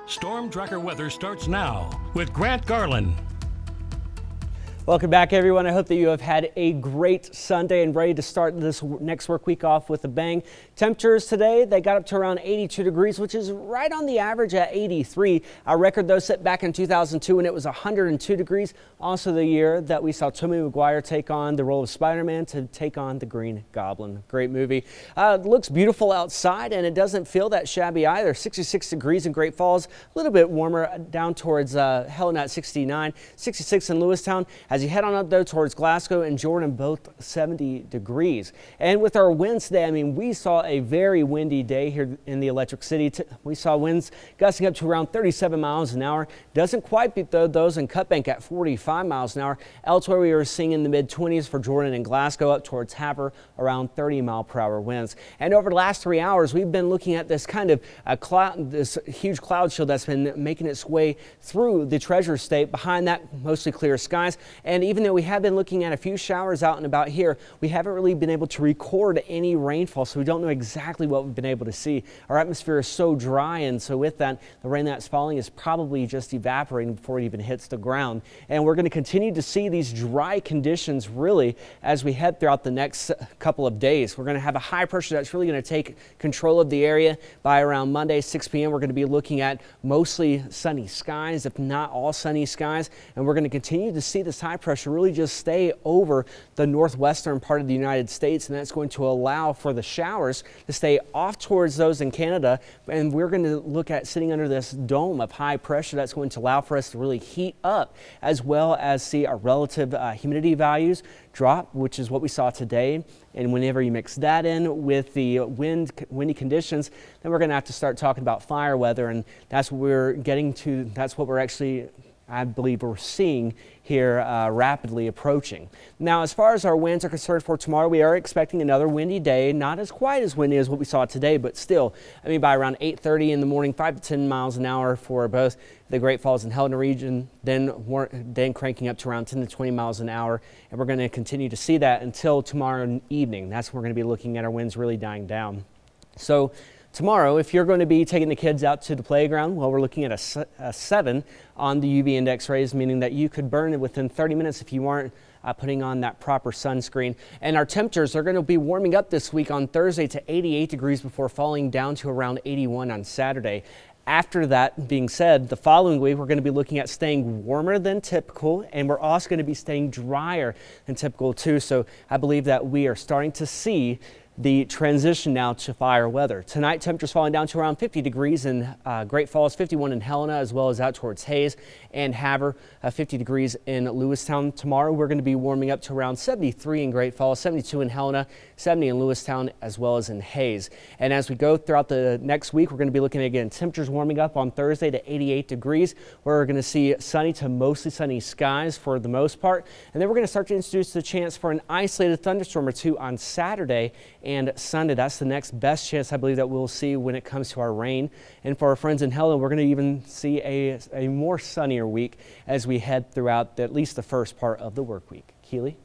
Storm Tracker weather starts now with Grant Garland. Welcome back, everyone. I hope that you have had a great Sunday and ready to start this next work week off with a bang. Temperatures today, they got up to around 82 degrees, which is right on the average at 83. Our record, though, set back in 2002 when it was 102 degrees. Also the year that we saw Tobey Maguire take on the role of Spider-Man to take on the Green Goblin. Great movie. It looks beautiful outside, and it doesn't feel that shabby either. 66 degrees in Great Falls, a little bit warmer down towards Helena at 69, 66 in Lewistown. As you head on up, though, towards Glasgow and Jordan, both 70 degrees. And with our winds today, I mean, we saw a very windy day here in the Electric City. We saw winds gusting up to around 37 miles an hour. Doesn't quite beat, though, those in Cutbank at 45 miles an hour. Elsewhere, we were seeing in the mid-20s for Jordan and Glasgow, up towards Havre, around 30-mile-per-hour winds. And over the last 3 hours, we've been looking at this kind of this huge cloud shield that's been making its way through the Treasure State. Behind that, mostly clear skies. And even though we have been looking at a few showers out and about here, we haven't really been able to record any rainfall, so we don't know exactly what we've been able to see. Our atmosphere is so dry, and so with that, the rain that's falling is probably just evaporating before it even hits the ground. And we're going to continue to see these dry conditions really as we head throughout the next couple of days. We're going to have a high pressure that's really going to take control of the area by around Monday, 6 p.m. We're going to be looking at mostly sunny skies, if not all sunny skies, and we're going to continue to see this high pressure really just stay over the northwestern part of the United States, and that's going to allow for the showers to stay off towards those in Canada. And we're going to look at sitting under this dome of high pressure that's going to allow for us to really heat up, as well as see our relative humidity values drop, which is what we saw today. And whenever you mix that in with the windy conditions, then we're going to have to start talking about fire weather, and that's what we're getting to. That's what we're actually, I believe, we're seeing here rapidly approaching. Now, as far as our winds are concerned for tomorrow, we are expecting another windy day, not as quite as windy as what we saw today, but still, I mean, by around 8:30 in the morning, 5 to 10 miles an hour for both the Great Falls and Helena region, then cranking up to around 10 to 20 miles an hour. And we're going to continue to see that until tomorrow evening. That's when we're going to be looking at our winds really dying down. So tomorrow, if you're going to be taking the kids out to the playground, well, we're looking at a 7 on the UV index rays, meaning that you could burn it within 30 minutes if you weren't putting on that proper sunscreen. And our temperatures are going to be warming up this week on Thursday to 88 degrees before falling down to around 81 on Saturday. After that being said, the following week, we're going to be looking at staying warmer than typical, and we're also going to be staying drier than typical too. So I believe that we are starting to see the transition now to fire weather. Tonight, temperatures falling down to around 50 degrees in Great Falls, 51 in Helena, as well as out towards Hayes and Havre, 50 degrees in Lewistown. Tomorrow, we're going to be warming up to around 73 in Great Falls, 72 in Helena, 70 in Lewistown, as well as in Hayes. And as we go throughout the next week, we're going to be looking at, again, temperatures warming up on Thursday to 88 degrees, where we're going to see sunny to mostly sunny skies for the most part. And then we're going to start to introduce the chance for an isolated thunderstorm or two on Saturday and Sunday. That's the next best chance, I believe, that we'll see when it comes to our rain. And for our friends in Helena, we're going to even see a more sunnier week as we head throughout at least the first part of the work week. Keely?